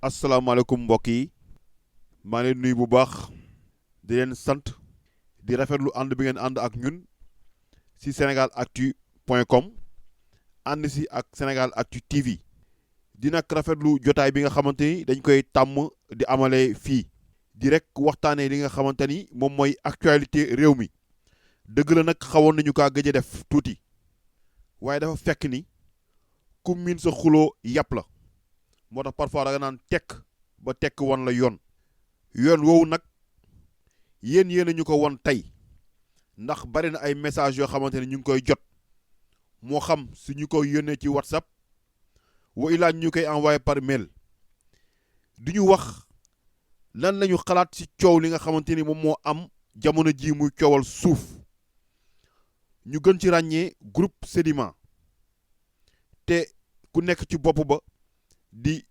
asalaamaaleykum mbokk yi maa ngi leen nuyu bu baax di leen sant di rafetlu ànd bi ngeen ànd ak ñun ci senegalactu.com ànd ci ak Senegalactu TV di nag rafetlu jotaay bi nga xamante ni dañ koy tàmm di amalee fii di rek waxtaanee li nga xamante ni moom mooy actualité réew mi dëgg la nag xawoon nañu kaa gëj a def tuuti waaye dafa fekk ni ku miin sa xuloo yàpp la. moo tax parfois da nga naan tekk ba tekk wan la yoon woowu nag yéen a ñu ko won tey ndax bari na ay message yoo xamante ne ñu ngi koy jot moo xam su ñu koy yónnee ci WhatsApp wa ilaa ñu koy envoyé par mail du ñu wax lan lañu xalaat ci coow li nga xamante ni moom moo am jamono ji muy coowal suuf ñu gën ci ràññee groupe Sedima te ku nekk ci bopp ba di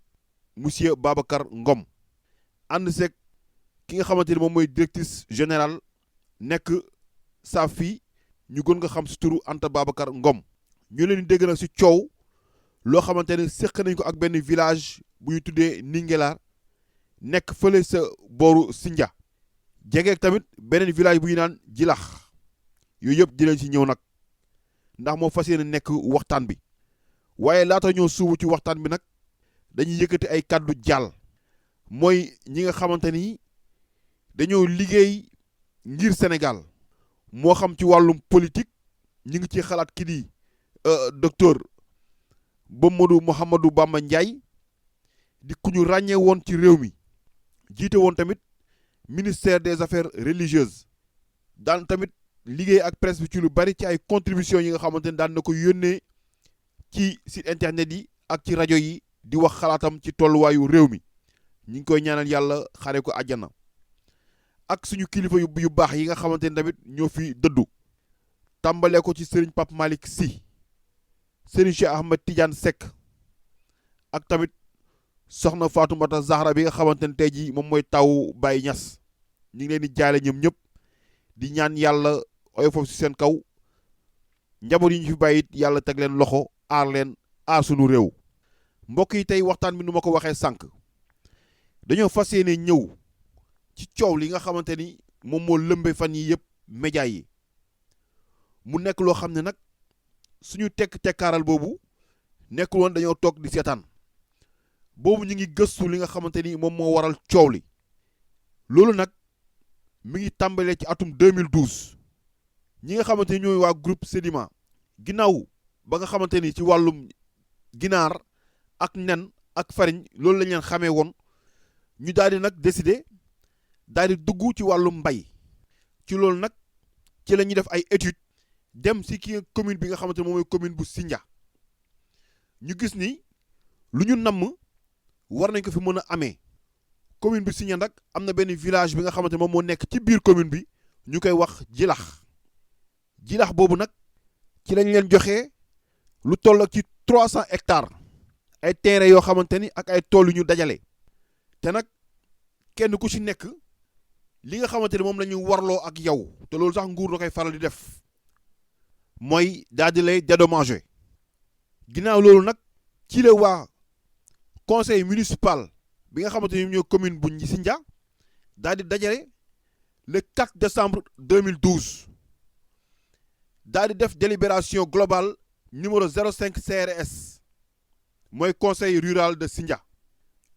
monsieur Babacar Ngom ànd seeg ki nga xamante ni moom mooy directrice générale nekk Safi ñu gën nga xam si turu Anta Babacar Ngom ñu leen di dégg nag si coow loo xamante ne séq nañ ko ak benn village bu ñu tuddee Ningelar nekk fële sa booru Sindia jegeeg tamit beneen village bu ñu naan Jilax yooyu yëpp dinañ si ñëw nag ndax moo fas yéene nekk waxtaan bi waaye laata ñoo suubu ci waxtaan bi nag dañuy yëkkati ay kàddu jàll mooy ñi nga xamante ni dañoo liggéey ngir Sénégal moo xam ci wàllum politique ñi ngi ci xalaat ki di docteur Mamadou Mouhamadou Bamba Ndiaye di ku ñu ràññee woon ci réew mi jiite woon tamit ministère des affaires religieuses daan tamit liggéey ak presse bi ci lu bari ci ay contributions yi nga xamante ni daan na ko yónnee ci site internet yi ak ci rajo yi di wax xalaatam ci tolluwaayu réew mi ñu ngi koy ñaanal yàlla xare ko àjjana ak suñu kilifa yu baax yi nga xamante ni tamit ñoo fi dëddu tàmbalee ko ci Serigne Pape Malick Sy Serigne Cheikh Ahmed Tidiane Seck ak tamit soxna Fatoumata Zahra bi nga xamante ni tey jii moom mooy taw Baye Niass ñu ngi leen di jaale ñoom ñëpp di ñaan yàlla oyo foofu si seen kaw njaboot yi ñu fi bàyyi it yàlla teg leen loxo aar leen aar suñu réew. mbokk yi tey waxtaan bi nu ma ko waxee sànq dañoo fas yéene ñëw ci coow li nga xamante ni moom moo lëmbe fan yi yëpp média yi mu nekk loo xam ne nag suñu tekkaaral boobu nekkul woon dañoo toog di seetaan boobu ñu ngi gëstu li nga xamante ni moom moo waral coow li loolu nag mi ngi tàmbalee ci atum 2012 ñi nga xamante ni ñooy waa groupe Sedima ginnaaw ba nga xamante ni ci wàllum ginaar ak nen ak farine loolu lañ leen xamee woon ñu daal di nag décider daal di dugg ci wàllum mbay ci loolu nag ci la ñuy def ay études dem si ki commune bi nga xamante ne moom mooy commune bu Sindia ñu gis ni lu ñu namm war nañ ko fi mën a amee commune bu Sindia nag am na benn village bi nga xamante ne moom moo nekk ci biir commune bi ñu koy wax jilax boobu nag ci lañ leen joxe lu toll ci 300 hectares. ay terrain yoo xamante ni ak ay tool yu ñu dajale te nag kenn ku ci nekk li nga xamante ni moom la ñu warloo ak yow te loolu sax nguur da koy faral di def mooy daal di lay dédommager ginnaaw loolu nag ci la waa conseil municipal bi nga xamante ni ñoo commune bu Sindia daal di dajale le 4 décembre 2012 daal di def délibération globale numéro 05 CRS. mooy conseil rural de Sindia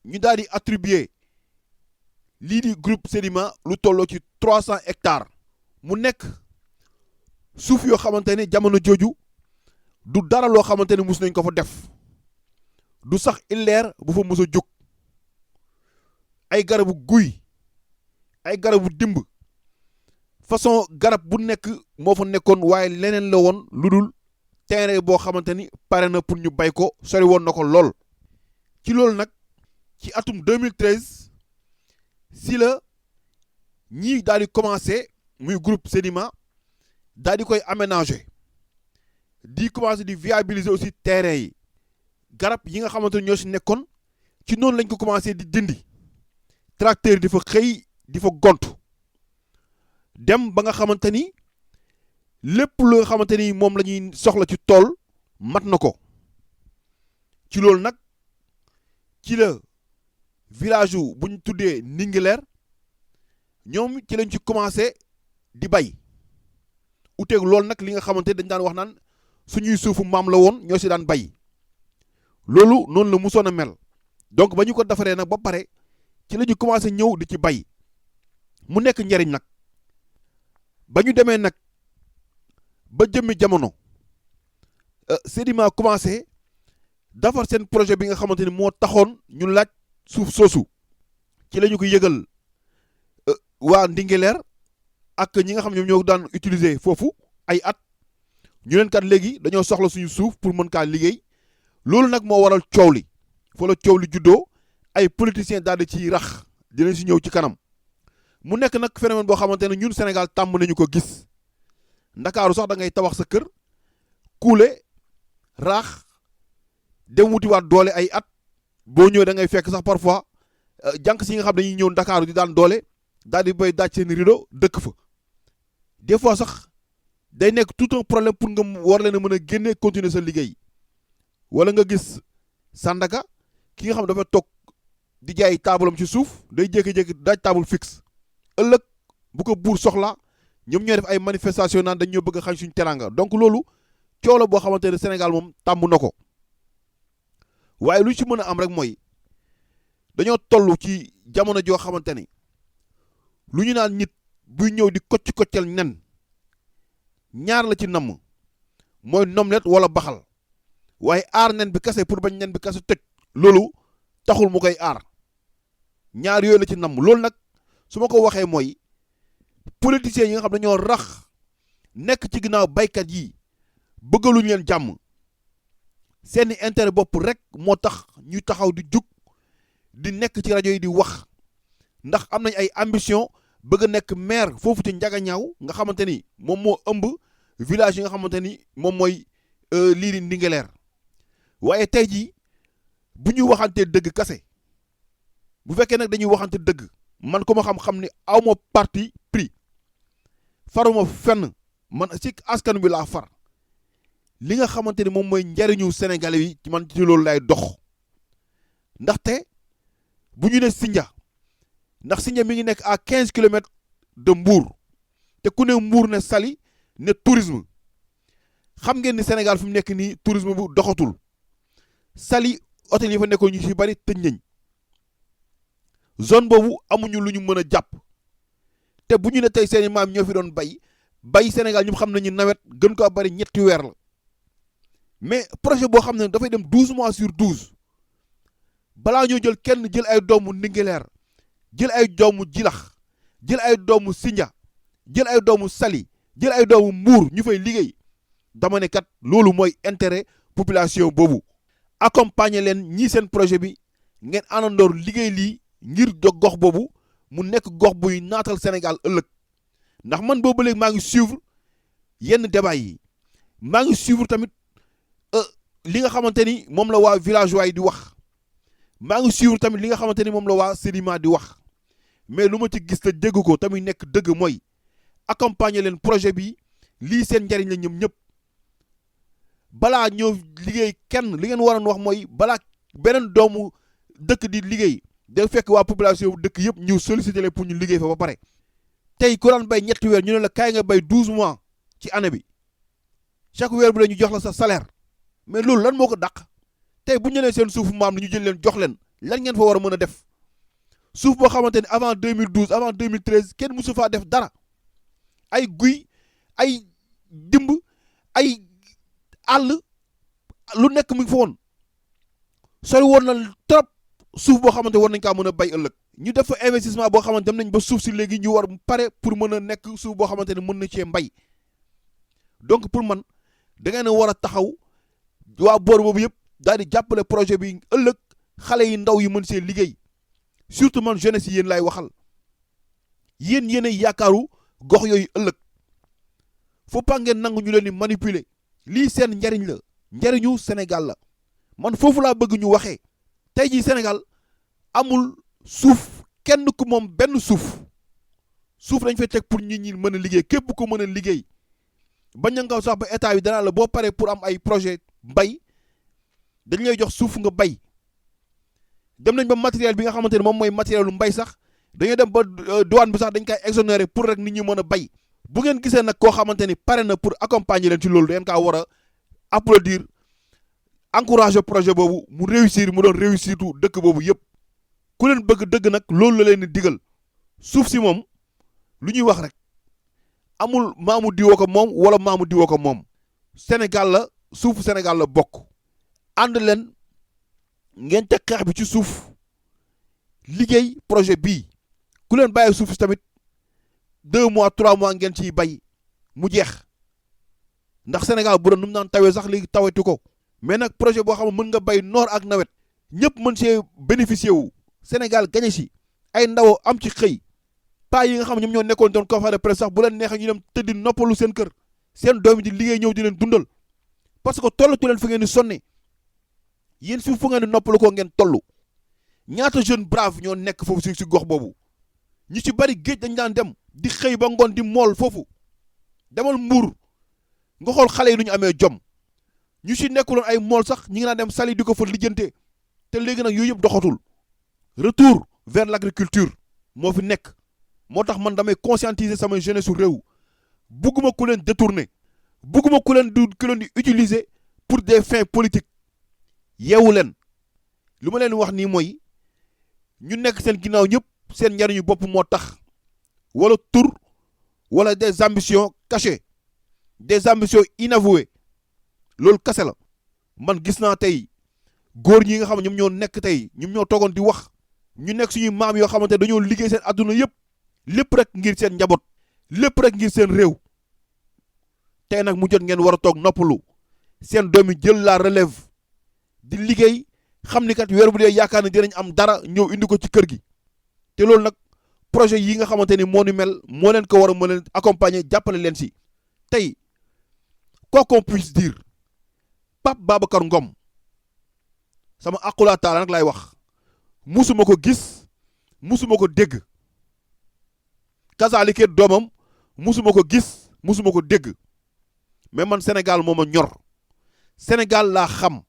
ñu daal di attribuer lii di groupe Sedima lu tolloo ci 300 hectares mu nekk suuf yoo xamante ne jamono jooju du dara loo xamante ne mus nañ ko fa def du sax illeer bu fa mus a jóg ay garabu guy ay garabu dimb façon garab bu nekk moo fa nekkoon waaye leneen la woon lu dul terrain boo xamante ni pare na pour ñu bay ko sori woon na ko lool ci loolu nag ci atum 2013 si la ñii daal di commencé muy groupe Sedima daal di koy aménager di commencé di viabiliser aussi terrain yi garab yi nga xamante ni ñoo si nekkoon ci noonu lañ ko commencé di dindi tracteur di fa xëy di fa gont dem ba nga xamante ni lépp lu nga xamante ni moom la ñuy soxla ci tool mat na ko ci loolu nag ci la village yu bu ñu tuddee Ndingler ñoom ci lañ ci commencé di bay uteeg loolu nag li nga xamante dañ daan wax naan suñuy suufu maam la woon ñoo si daan bay loolu noonu la musoon a mel donc ba ñu ko defaree nag ba pare ci la ñu commencé ñëw di ci bay mu nekk njariñ nag ba ñu demee nag ba jëmmi jamono Sedima commencé defar seen projet bi nga xamante ni moo taxoon ñu laaj suuf soosu ci la ñu ko yëgal waa Ndingler ak ñi nga xam ñoom ñoo daan utiliser foofu ay at ñu leen kat léegi dañoo soxla suñu suuf pour mën kaa liggéey loolu nag moo waral coow li fa la coow li juddoo ay politiciens daal di ciy rax dinañ si ñëw ci kanam mu nekk nag phénomène boo xamante ne ñun Sénégal tàmm nañu ko gis ndakaaru sax da ngay tabax sa kër kuule raax dem wutiwaat doole ay at boo ñëwee da ngay fekk sax parfois jànk si nga xam dañuy ñëw ndakaaru di daan doole daal di bay daaj seen rideau dëkk fa des fois sax day nekk tout un problème pour nga war leen a mën a génne continuer sa liggéey wala nga gis Sandaga ki nga xam dafa toog di jaay taabalam ci suuf day jékki-jékki daaj table fixe ëllëg bu ko buur soxla ñoom ñooy def ay manifestation naan dañ ñoo bëgg a xañ suñu teranga donc loolu coow la boo xamante ne Sénégal moom tàmm na ko waaye lu ci mën a am rek mooy dañoo toll ci jamono joo xamante ni lu ñu naan nit buy ñëw di kocc-koccal nen ñaar la ci namm mooy nomlet wala baxal waaye aar nen bi kase pour bañ nen bi kase tëj loolu taxul mu koy aar ñaar yooyu la ci namm loolu nag su ma ko waxee mooy politiciens yi nga xam dañoo rax nekk ci ginnaaw baykat yi bëggaluñ leen jàmm seeni intérêt bopp rek moo tax ñuy taxaw di jug di nekk ci rajo yi di wax ndax am nañ ay ambition bëgg a nekk maire foofu ci Njagañaaw nga xamante ni moom moo ëmb village yi nga xamante ni moom mooy lii di Ndingler waaye tey jii bu ñu waxantee dëgg kase bu fekkee nag dañuy waxante dëgg man ko ma xam-xam ni awma parti pris faruma fenn man ci askan wi laa far li nga xamante ni moom mooy njariñu Sénégalais yi ci man ci loolu lay dox ndaxte bu ñu ne Sindia ndax Sindia mi ngi nekk à 15 kilomètres de Mbour te ku ne Mbour ne Saly ne tourisme xam ngeen ni Sénégal fi mu nekk nii tourisme bu doxatul Saly hôtel yi fa nekkoon ñu ci bari tëj nañ zone boobu amuñu lu ñu mën a jàpp te bu ñu ne tey seeni maam ñoo fi doon bay Sénégal ñoom xam nañu nawet gën ko bari ñetti weer la mais projet boo xam ne dafay dem 12 mois sur 12 balaa ñoo jël kenn jël ay doomu Ndingler jël ay doomu Jilax jël ay doomu Sindia jël ay doomu Saly jël ay doomu Mbour ñu fay liggéey dama ne kat loolu mooy intérêt population boobu accompagner leen ñii seen projet bi ngeen àndandoor liggéey lii ngir jog gox boobu mu nekk gox buy naatal Sénégal ëllëg ndax man boobu léegi maa ngi suivre yenn débat yi maa ngi suivre tamit li nga xamante ni moom la waa villageois yi di wax maa ngi suivre tamit li nga xamante ni moom la waa Sedima di wax mais lu ma ci gis te dégg ko tamit nekk dëgg mooy accompagner leen projet bi lii seen njariñ la ñoom ñëpp balaa ñoo liggéey kenn li ngeen waroon wax mooy balaa beneen doomu dëkk di liggéey day fekk waa population bu dëkk yëpp ñu solliciter leen pour ñu liggéey fa ba pare tey ku daan bay ñetti weer ñu ne la kaay nga bay 12 mois ci année bi chaque weer bu la ñu jox la sa salaire mais loolu lan moo ko dàq tey bu ñu nee seen suufu maam ñu jël leen jox leen lan ngeen fa war a mën a def suuf boo xamante ne avant 2012 avant 2013 kenn mësu faa def dara ay guy ay dimb ay àll lu nekk mu ngi fa woon sori woon na trop suuf boo xamante war nañ kaa mën a bay ëllëg ñu def fa investissement boo xamante dem nañ ba suuf si léegi ñu war pare pour mën a nekk suuf boo xamante ne mën na cee mbay donc pour man da ngeen a war a taxaw waa boor boobu yëpp daal di jàppale projet bi ëllëg xale yi ndaw yi mën see liggéey surtout man jeunesse yi yéen laay waxal yéen yéen ay yaakaaru gox yooyu ëllëg faut pas ngeen nangu ñu leen di manipuler lii seen njariñ la njariñu Sénégal la man foofu laa bëgg ñu waxee tey jii Sénégal amul suuf kenn ku moom benn suuf dañ fay teg pour nit ñi mën a liggéey képp ko mën a liggéey bañ nga sax ba état bi danaa la boo paree pour am ay projet mbay dañ lay jox suuf nga bay dem nañ ba matériel bi nga xamante ne moom mooy matériel lu mbay sax dañoo dem ba douane bi sax dañ koy exonéré pour rek nit ñi mën a bay. bu ngeen gisee nag koo xamante ni pare na pour accompagner leen ci loolu da ngeen kaa war a applaudir encourager projet boobu mu réussir mu doon réussir tu dëkk boobu yëpp. ku leen bëgg dëgg nag loolu la leen di digal suuf si moom lu ñuy wax rek amul maamu diwoo ko moom wala maamu diwoo ko moom Sénégal la suufu Sénégal la bokk ànd leen ngeen teg xeex bi ci suuf liggéey projet bii ku leen bàyyi suuf si tamit 2 mois 3 mois ngeen ciy bay mu jeex ndax Sénégal bu doon nu mu naan tawee sax léegi tawetu ko mais nag projet boo xam ne mën nga bay noor ak nawet ñëpp mën see bénéficier wu Sénégal gañe si ay ndaw am ci xëy paa yi nga xam ñoom ñoo nekkoon doon conférence de presse sax bu leen neexee ñu dem tëddi noppalu seen kër seen doom yi di liggéey ñëw di leen dundal parce que tollatu leen fi ngeen di sonne yéen fi fu ngeen di noppalu ko ngeen toll ñaata jeune brave ñoo nekk foofu si gox boobu ñu ci bari géej dañ daan dem di xëy ba ngoon di mool foofu demal Mbuur nga xool xale yi nu ñu amee jom ñu si nekkuloon ay mool sax ñi ngi naan dem Saly di ko fa lijjante te léegi nag yooyu yëpp doxatul retour vers l'agriculture moo fi nekk moo tax man damay conscientiser sama jeunesse su réew bugguma ku leen détourner bugguma ku leen di utiliser pour des fins politiques yeewu leen lu ma leen wax nii mooy ñu nekk seen ginnaaw ñëpp seen njariñu bopp moo tax wala tur wala des ambitions cachées des ambitions inavouées loolu kase la man gis naa tey góor ñi nga xam ne ñoom ñoo nekk tey ñoom ñoo toogoon di wax ñu nekk suñuy maam yoo xamante dañoo liggéey seen adduna yëpp lépp rek ngir seen njaboot lépp rek ngir seen réew tey nag mu jot ngeen war a toog noppalu seen doom yi jël la relève di liggéey xam ni kat weer bu dee yaakaar ne dinañ am dara ñëw indi ko ci kër gi te loolu nag projet yi nga xamante ni moo ni mel moo leen ko war a mën leen accompagner jàppale leen si tey quoi qu'on puisse dire Pape Babacar Ngom sama aqulaa taala nag laay wax musuma ko gis musuma ko dégg kasaalike doomam musuma ko gis musuma ko dégg mais man Sénégal moo ma ñor Sénégal laa xam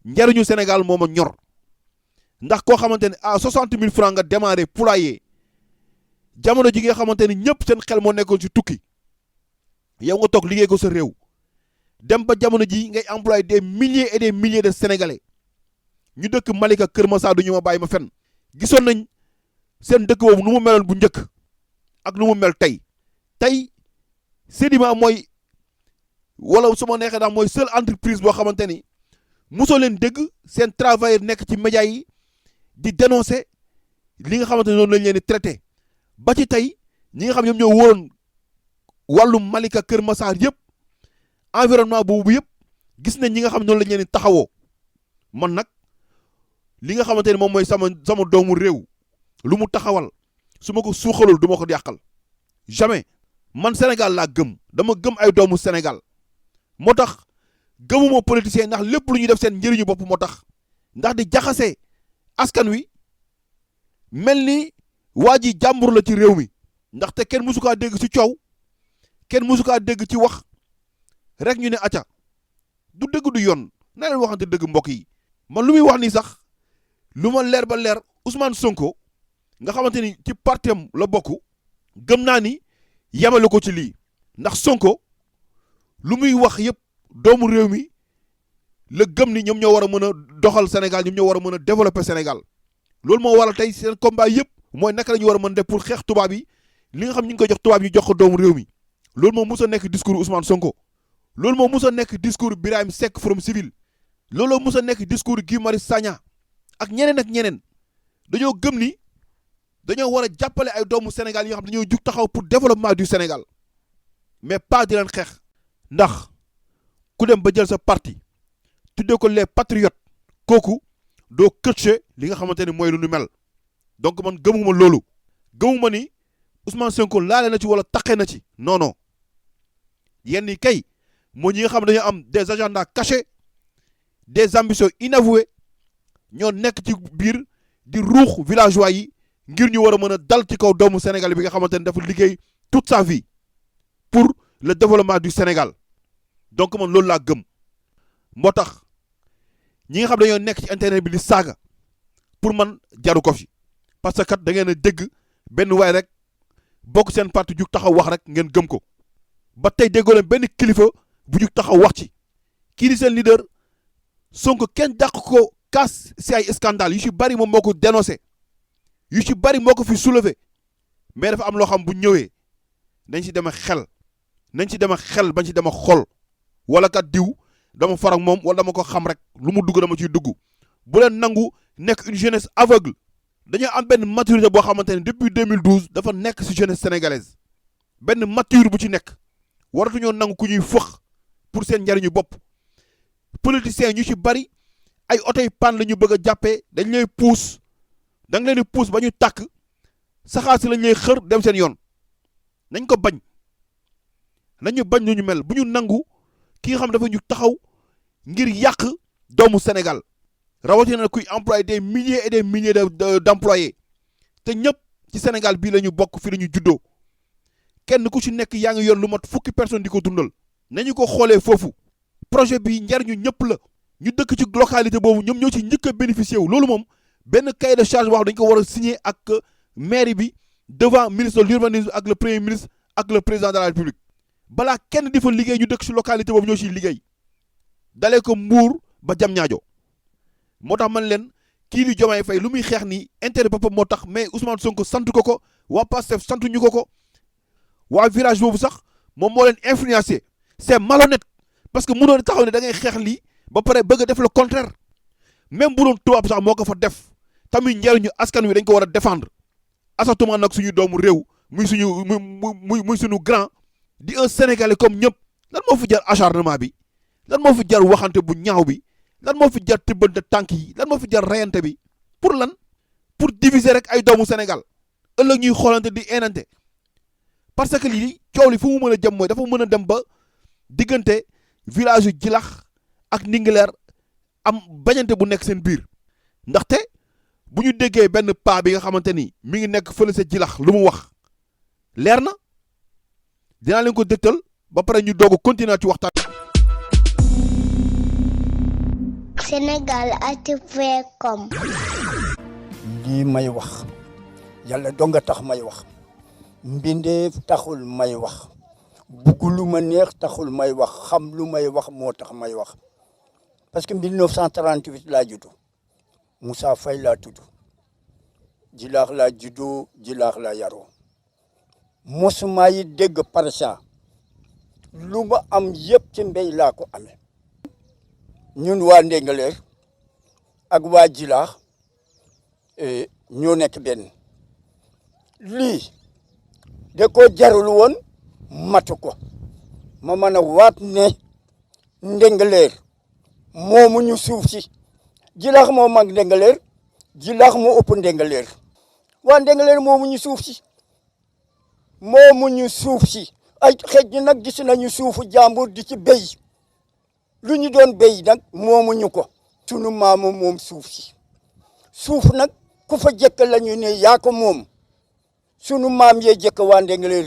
njariñu Sénégal moo ma ñor ndax koo xamante ne à 60 000 francs nga démarré poulailler jamono ji nga xamante ni ñëpp seen xel moo nekkoon ci tukki yow nga toog liggéey ko sa réew dem ba jamono ji ngay employé des milliers et des milliers de Sénégalais ñu dëkk Malika Kër Massar du ñu ma bàyyi ma fenn gisoon nañ seen dëkk boobu nu mu meloon bu njëkk ak nu mu mel tey Sedima mooy wala su ma neexee daal mooy seule entreprise boo xamante ni mosoo leen dégg seen travailleur nekk ci média yi di dénoncer li nga xamante ne noonu lañ leen di traité ba ci tey ñi nga xam ñoom ñoo wóoroon wàllum Malika Kër Massar yëpp environnement boobu yëpp gis nañ ñi nga xam noonu lañ leen di taxawoo man nag li nga xamante ni moom mooy sama doomu réew lu mu taxawal su ma ko suuxalul du ma ko yàqal jamais man Sénégal laa gëm dama gëm ay doomu Sénégal moo tax gëmuma politicien ndax lépp lu ñuy def seen njëriñu bopp moo tax ndax di jaxase askan wi mel ni waa ji jàmbur la ci réew mi ndaxte kenn mësu kaa dégg ci coow kenn mësu kaa dégg ci wax rek ñu ne acca du dëgg du yoon na leen waxante dëgg mbokk yi man lu muy wax nii sax lu ma leer ba leer Ousmane Sonko nga xamante ni ci partem la bokk gëm naa ni yemale ko ci lii ndax Sonko lu muy wax yëpp doomu réew mi la gëm ni ñoom ñoo war a mën a doxal Sénégal ñoom ñoo war a mën a développer Sénégal loolu moo waral tey seen combat yëpp mooy naka la ñu war a mën def pour xeex tubaab yi li nga xam ñu ngi koy jox tubaab yi jox ko doomu réew mi loolu moo mus a nekk discours Ousmane Sonko loolu moo mus a nekk discours Birahim Seck Forum Civil loolu mus a nekk discours Guy Marius Sagna ak ñeneen ak ñeneen dañoo gëm ni dañoo war a jàppale ay doomu Sénégal yi nga xam dañoo jug taxaw pour développement du Sénégal mais pas di leen xeex ndax ku dem ba jël sa parti tuddee ko les patriotes kooku doo këcce li nga xamante ni mooy lu nu mel donc man gëmuma loolu gëmuma ni Ousmane Sonko laale na ci wala taqee na ci non non yenn yi kay moo ñi nga xam ne dañoo am des agendas cachés des ambitions inavouées ñoo nekk ci biir di ruux villageois yi ngir ñu war a mën a dal ci kaw doomu Sénégal bi nga xamante ne dafa liggéey toute sa vie pour le développement du Sénégal donc man loolu laa gëm moo tax ñi nga xam dañoo nekk ci internet bi di saaga pour man jaru ko fi parce que kat da ngeen a dégg benn waay rek bokk seen parti jug taxaw wax rek ngeen gëm ko ba tey déggoo leen benn kilifa bu jug taxaw wax ci kii di seen leader Sonko kenn dàq ko kaas si ay scandale yu ci bari moom moo ko dénoncé yu ci bari moo ko fi soulevé mais dafa am loo xam bu ñëwee nañ ci dem xel bañ ci dem xol wala kat diw dama far ak moom wala dama ko xam rek lu mu dugg dama ciy dugg bu leen nangu nekk une jeunesse aveugle dañoo am benn maturité boo xamante ne depuis 2012 dafa nekk ci jeunesse sénégalaise benn mature bu ci nekk waratuñoo nangu ku ñuy fëx pour seen njariñu bopp politiciens ñu ci bari ay oto yi panne la ñu bëgg a jàppee dañ lay puus da nga leen di puus ba ñu tàkk saxaar si lañ lay xër dem seen yoon nañ ko bañ nañu bañ lu ñu mel bu ñu nangu ki nga xam dafa ñu taxaw ngir yàq doomu Sénégal rawatina na kuy employé des milliers et des milliers d'employés te ñëpp ci Sénégal bii la ñu bokk fi la ñu juddoo kenn ku ci nekk yaa ngi yor lu mat fukki personne di ko dundal nañu ko xoolee foofu projet bi njariñu ñëpp la ñu dëkk ci localité boobu ñoom ñoo ci njëkk a bénéficié wu loolu moom benn cahier de charge wax dañ ko war a signer ak mairie bi devant ministre de l'urbanisme ak le premier ministre ak le président de la république balaa kenn di fa liggéey ñu dëkk ci localité boobu ñoo ciy liggéey dalee ko Mbour ba Diamniadio moo tax man leen kii di Diomaye Faye lu muy xeex nii intérêt boppam moo tax mais Ousmane Sonko sant ko waa Pastef santu ñu ko waa virage boobu sax moom moo leen influencé c'est malhonnête parce que mënoon taxaw ne da ngay xeex lii ba pare bëgg a def le contraire même bu doon tubaab sax moo ko fa def tamit njariñu askan wi dañ ko war a défendre asatuma nag suñu doomu réew muy suñu grand di un sénégalais comme ñëpp lan moo fi jar acharnement bi lan moo fi jar waxante bu ñaaw bi lan moo fi jar tibbante tànk yi lan moo fi jar reyante bi pour lan pour diviser rek ay doomu Sénégal ëllëg ñuy xoolante di eenante parce que lii coow li fu mu mën a jëm mooy dafa mën a dem ba diggante village yu Jilax ak Ndingler am bañante bu nekk seen biir ndaxte bu ñu déggee benn paa bi nga xamante ni mi ngi nekk fële sa Jilax lu mu wax leer na dinaa leen ko dëgtal ba pare ñu doog a continuer ci waxtaan. Senegal@com. lii may wax yàlla dong nga tax may wax mbindeef taxul may wax bugg lu ma neex taxul may wax xam lu may wax moo tax may wax parce que 1938 laa juddu Moussa Faye laa tudd Jilaax laa juddoo Jilaax laa yaroo mosuma yi dégg parsa lu ma am yëpp ci mbéy laa ko amee ñun waa Ndingler ak waa Jilaax ñoo nekk benn lii de ko jarul woon matu ko ma mën a waat ne Ndingler moomu ñu suuf si Jilaax moo mag Ndingler Jilaax moo ëpp Ndingler waa Ndingler moomu ñu suuf si ay xeej ñi nag gis nañu suufu jàmbur di ci béy lu ñu doon béy nag moomuñu ko sunu maamu moom suuf si suuf nag ku fa jëkk la ñu ne yaa ko moom sunu maam yee jëkk waa Ndingler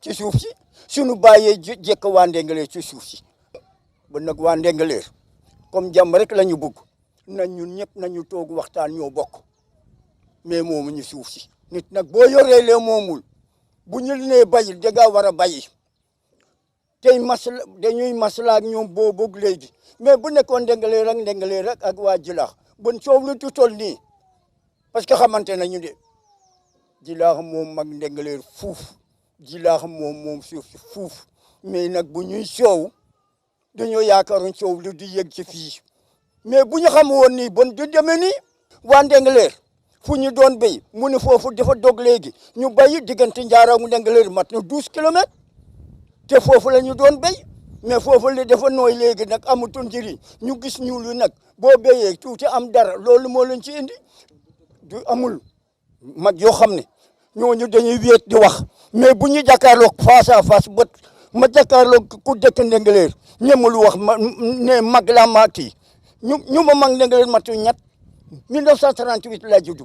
ci suuf si sunu baay yee jëkk waa Ndingler ci suuf si ba nag waa Ndingler comme jàmm rek la ñu bëgg na ñun ñëpp nañu toog waxtaan ñoo bokk mais moomuñu suuf si nit nag boo yoree lee moomul bu ñu nee bay da ngaa war a bay tey dañuy masla ak ñoom boo bëgg léegi mais bu nekkoon Ndingler ak waa Jilaax bon coow lu tutol nii parce que xamante nañu de Jilaax moom mag Ndingler fuuf Jilaax moom suuf si fuuf mais nag bu ñuy coow dañoo yaakaaroon coow lu di yëg ci fii mais bu ñu xam woon nii bon du demee nii waa Ndingler fu ñu doon béy mu ne foofu dafa dog léegi ñu béy diggante Njaara mu Ndingler mat na 12 kilomètres te foofu la ñu doon béy mais foofu la dafa nooy léegi nag amatul njëriñ ñu gis ñuulu nag boo béyee tuuti am dara loolu moo leen ci indi du amul mag yoo xam ne ñooñu dañuy wéet di wax mais bu ñu jàkkaarloog face à face bët ma jàkkaarloog ku dëkk Ndingler ñemul wax ma ne mag laa maa kii ñu ma mag Ndingler matu ñett 1938 laa judd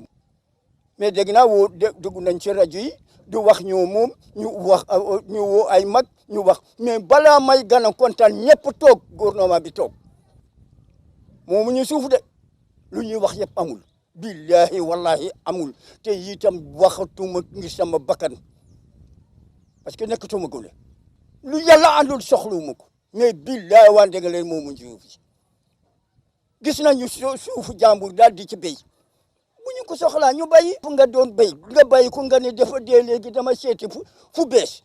mais dégg naa dugg nañ ci rajo yi du wax ñoo moom ñu woo ay mag ñu wax mais balaa may gën a kontaan ñëpp toog gouvernement bi toog moomu ñu suuf de lu ñuy wax yëpp amul billahi wallahi amul te itam waxatuma ngir sama bakkan parce que nekkatuma gone lu yàlla àndul soxluwuma ko mais billahi waa Ndingler moomu suuf si gis nañu suufu jàmbur daal di ci béy bu ñu ko soxlaa ñu bàyyi fu nga doon béy nga bàyyi ko nga ne dafa dee léegi dama seeti fu bees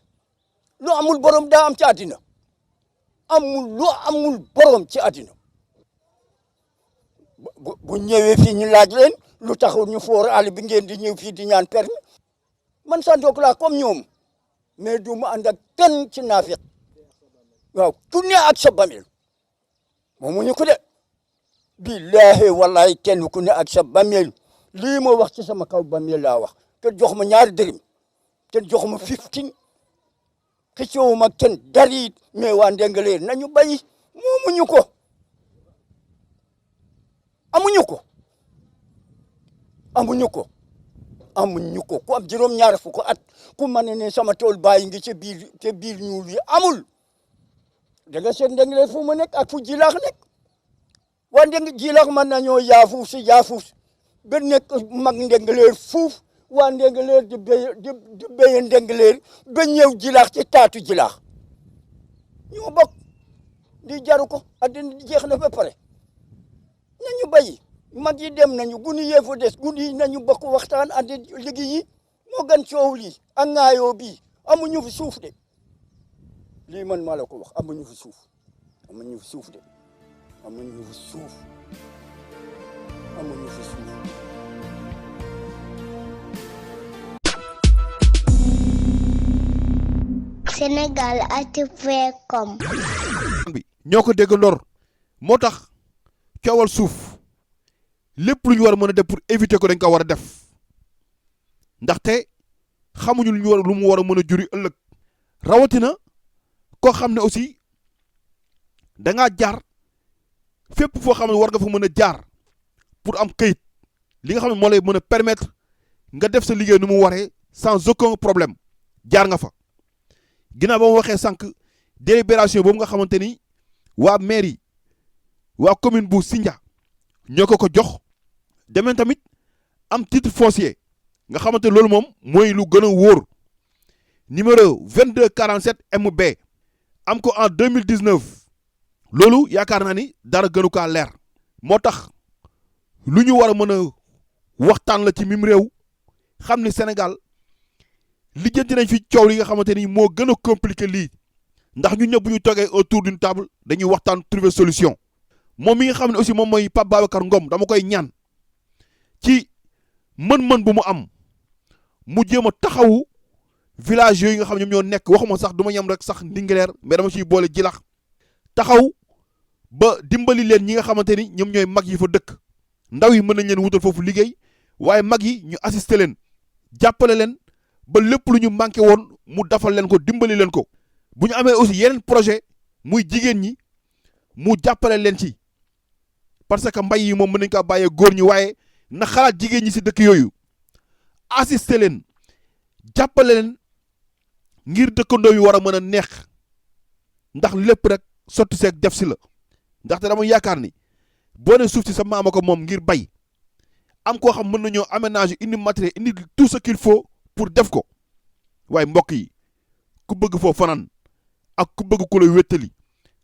lu amul borom daa am ci àddina lu amul borom ci àddina bu ñëwee fii ñu laaj leen lu taxul ñu foor àll bi ngeen di ñëw fii di ñaan permis man santook laa comme ñoom mais du ma ànd ak kenn ci naafiq waaw ku ne ak sa bamel moomu ñu ko de billahi wallahi kenn ku ne ak sa bamel lii ma wax ci sama kaw bamel laa wax te jox ma ñaari dërëm te jox ma 15 xëccoo ma kenn darit mais waa Ndingler nañu bàyyi moomuñu ko amuñu ko ku am juróom-ñaar fukk at ku ma ne sama tool bàyyi ngi ca biir ñuul yi amul da nga seet Ndingler fu mu nekk ak fu Jilaax nekk waa Jilaax mën nañoo yaafuus ba nekk mag Ndingler fuuf waa Ndingler di béye Ndingler ba ñëw Jilaax ci taatu Jilaax ñoo bokk di jaru ko addina di jeex na ba pare nañu bàyyi mag yi dem nañu guni yeefu des guni nañu bokk waxtaan andi liggéey yi moo gën coow lii ak ŋaayoo bii amuñu fi suuf de lii man maa la ko wax amuñu fi suuf de amuñu fi suuf. Senegal@com ñoo ko dégg ndor moo tax coowal suuf lépp lu ñu war a mën a def pour éviter ko dañ ko war a def ndaxte xamuñu lu mu war a mën a juri ëllëg rawatina koo xam ne aussi da ngaa jaar fépp foo xam ne war nga fa mën a jaar pour am këyit li nga xam ne moo lay mën a permettre nga def sa liggéey nu mu waree sans aucun problème jaar nga fa ginnaaw ba mu waxee sànq délibération boobu nga xamante ni waa mairie waa commune bu Sindia ñoo ko jox demeen tamit am titre foncier nga xamante loolu moom mooy lu gën a wóor numéro 2247 MB am ko en 2019 loolu yaakaar naa ni dara gënu kaa leer moo tax lu ñu war a mën a waxtaan la ci mim réew xam ni Sénégal lijjanti nañ fi coow li nga xamante ni moo gën a compliqué lii ndax ñun ñëpp bu ñu toogee autour d'une table dañuy waxtaan trouver solution moom mi nga xam ne aussi moom mooy Pape Babacar Ngom dama koy ñaan ci mën-mën bu mu am mu jéem a taxawu village yooyu nga xam ne ñoom ñoo nekk waxuma sax du ma yem rek sax Ndingler mais dama ciy boole Jilax taxaw ba dimbali leen ñi nga xamante ni ñoom ñooy mag yi fa dëkk ndaw yi mën nañ leen wutal foofu liggéey waaye mag yi ñu assister leen jàppale leen ba lépp lu ñu manqué woon mu defal leen ko dimbali leen ko bu ñu amee aussi yeneen projet muy jigéen ñi mu jàppale leen ci parce que mbay yi moom mën nañ ko bàyyee góor ñi waaye na xalaat jigéen ñi si dëkk yooyu assister leen jàppale leen ngir dëkkandoo yi war a mën a neex ndax lépp rek sotti seeg def si la ndaxte dama yaakaar ni boo ne suuf si sa maama ko moom ngir bay am koo xam mën nañoo aménager indi matériel indi tout ce qu'il faut pour def ko waaye mbokk yi ku bëgg foo fanaan ak ku bëgg ku la wéttali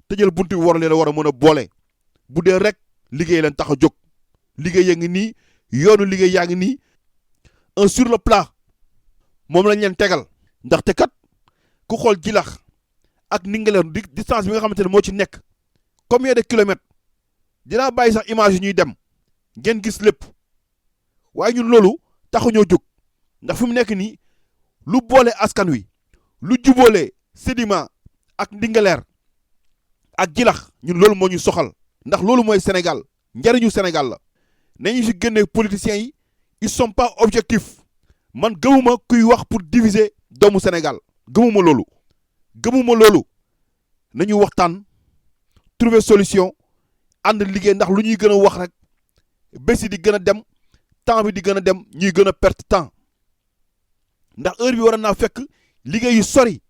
tëjal buntu bi war leen a war a mën a boole bu dee rek liggéey leen tax a jóg liggéey yaa ngi nii yoonu liggéey yaa ngi nii un sur le plat moom lañ leen tegal ndaxte kat ku xool Jilax ak Ndingler distance bi nga xamante ne moo ci nekk combien de kilomètres dinaa bàyyi sax image yi ñuy dem ngeen gis lépp waaye ñun loolu taxuñoo jóg ndax fi mu nekk nii lu boole askan wi lu jubóole Sedima ak Ndingler ak Jilax ñun loolu moo ñu soxal ndax loolu mooy Sénégal njariñu Sénégal la nañu si génne politiciens yi ils sont pas objectifs man gëmuma kuy wax pour diviser doomu Sénégal gëmuma loolu nañu waxtaan trouver solution ànd liggéey ndax lu ñuy gën a wax rek bés yi di gën a dem temps bi di gën a dem ñuy gën a perte temps ndax heure bi war naa fekk liggéey yu sori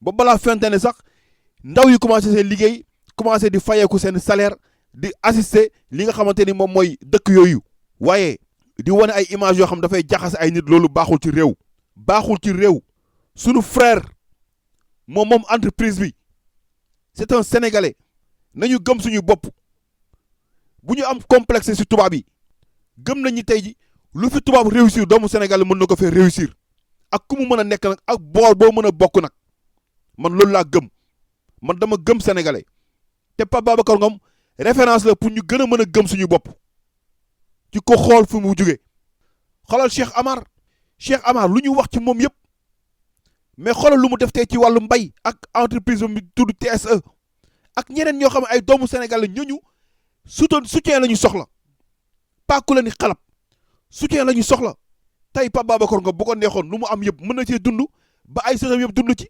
ba balaa fente ne sax ndaw yi commencé seen liggéey commencé di fayeeku seen salaire di assister li nga xamante ni moom mooy dëkk yooyu waaye di wane ay image yoo xam dafay jaxase ay nit loolu baaxul ci réew. baaxul ci réew sunu frère moom entreprise bi c'est un sénégalais nañu gëm suñu bopp bu ñu am complexe ci tubaab yi gëm nañu tey ji lu fi tubaab réussir doomu Sénégal mën na ko fee réussir ak ku mu mën a nekk nag ak boor boo mën a bokk nag man loolu laa gëm man dama gëm sénégalais te Pape Babacar Ngom référence la pour ñu gën a mën a gëm suñu bopp ci ko xool fu mu jóge xoolal Cheikh Amar lu ñu wax ci moom yëpp mais xoolal lu mu def tey ci wàllu mbay ak entreprise bi tudd TSE ak ñeneen ñoo xam ne ay doomu Sénégal la ñooñu soutien la ñu soxla pas ku la ni xalab soutien la ñu soxla tey Pape Babacar Ngom bu ko neexoon lu mu am yëpp mën na cee dund ba ay sëtam yëpp dund ci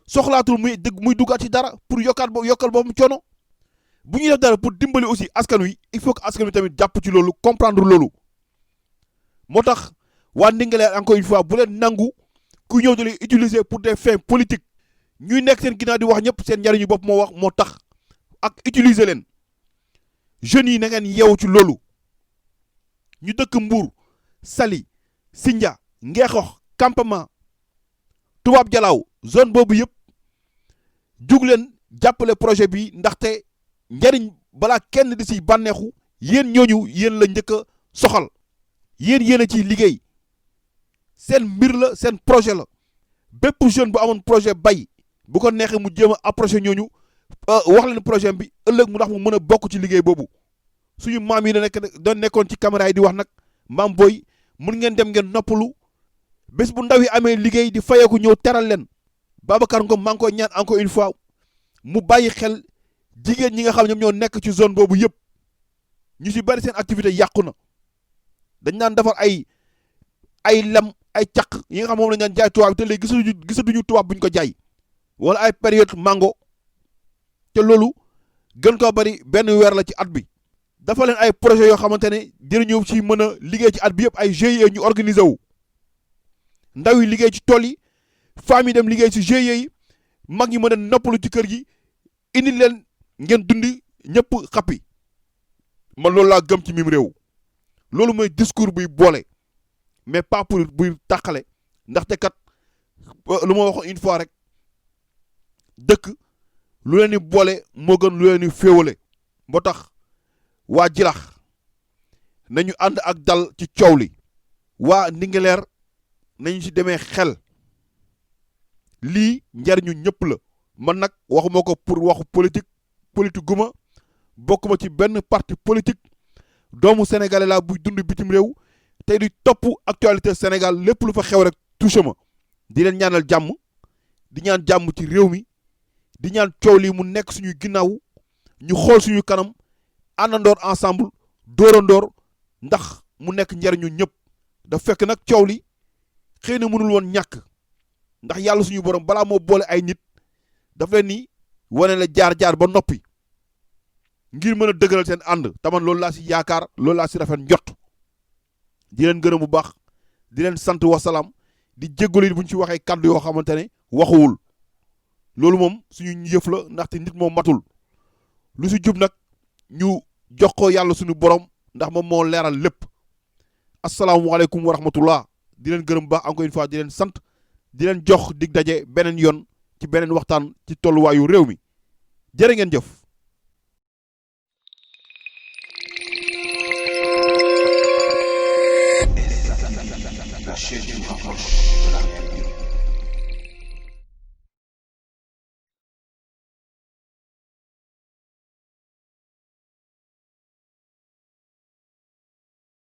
soxlaatul muy duggaat ci dara pour yokkal boobu coono bu ñuy def dara pour dimbali aussi askan wi il faut que askan wi tamit jàpp ci loolu comprendre loolu moo tax waa Ndingler encore une fois bu leen nangu ku ñëw di leen utiliser pour des fins politiques ñuy nekk seen ginnaaw di wax ñëpp seen njariñu bopp moo tax ak utiliser leen jeunes yi na ngeen yeewu ci loolu ñu dëkk Mbour Saly Sindia Ngeexox Campement Tubaab Jalaaw zone boobu yëpp jug leen jàppale projet bi ndaxte njariñ balaa kenn di si bànneexu yéen ñooñu yéen la njëkk a soxal yéen a ciy liggéey seen mbir la seen projet la bépp jeune bu amoon projet bay bu ko neexee mu jéem a approché ñooñu wax leen projet bi ëllëg mu ndax mu mën a bokk ci liggéey boobu suñu maam yi da nekkoon ci caméra yi di wax nag maam booy mun ngeen dem ngeen noppalu bés bu ndaw yi amee liggéey di fayeeku ñëw teral leen Babacar Ngom maa ngi koy ñaan encore une fois mu bàyyi xel jigéen ñi nga xam ñoom ñoo nekk ci zone boobu yëpp ñu si bari seen activité yàqu na dañ naan defar ay lem ay caq yi nga xam moom lañ daan jaay tubaab te léegi gisatuñu tubaab buñ ko jaay wala ay période mango te loolu gën ko bari benn weer la ci at bi dafa leen ay projet yoo xamante ne dinañu ci mën a liggéey ci at bi yëpp ay GIE ñu organiser wu ndaw yi liggéey ci tool yi femmes yi dem liggéey ci GIE yi mag ñi mën a noppalu ci kër gi indi leen ngeen dundi ñëpp xappi man loolu laa gëm ci mim réew loolu mooy discours buy boole mais pas pour buy tàqale ndaxte kat lu ma waxoon une fois rek dëkk lu leen di boole moo gën lu leen di féewale moo tax waa Jilax nañu ànd ak dal ci coow li waa Ndingler nañu ci demee xel lii njariñu ñëpp la man nag waxuma ko pour waxu politique guma bokkuma ci benn parti politique doomu sénégalais laa buy dund bitim réew tey di topp actualité Sénégal lépp lu fa xew rek touché ma di leen ñaanal jàmm di ñaan jàmm ci réew mi di ñaan coow lii mu nekk suñuy ginnaaw ñu xool suñu kanam àndandoor ensemble dóorandoor ndax mu nekk njariñu ñëpp da fekk nag coow li xëy na mënul woon ñàkk ndax yàlla suñu borom balaa moo boole ay nit daf leen ni wane la jaar ba noppi ngir mën a dëgëral seen ànd taman loolu laa si yaakaar loolu laa si rafet njot di leen gërëm bu baax di leen sant wasalaam di jéggalu bu ñu ci waxee kàddu yoo xamante ne waxuwul loolu moom suñu yëf la ndaxte nit moom matul lu si jub nag ñu jox ko yàlla suñu borom ndax moom moo leeral lépp asalaamualeykum wa rahmatullah di leen gërëm bu baax encore une fois di leen sant di leen jox dig daje beneen yoon ci beneen waxtaan ci tolluwaayu réew mi jërë ngeen jëf.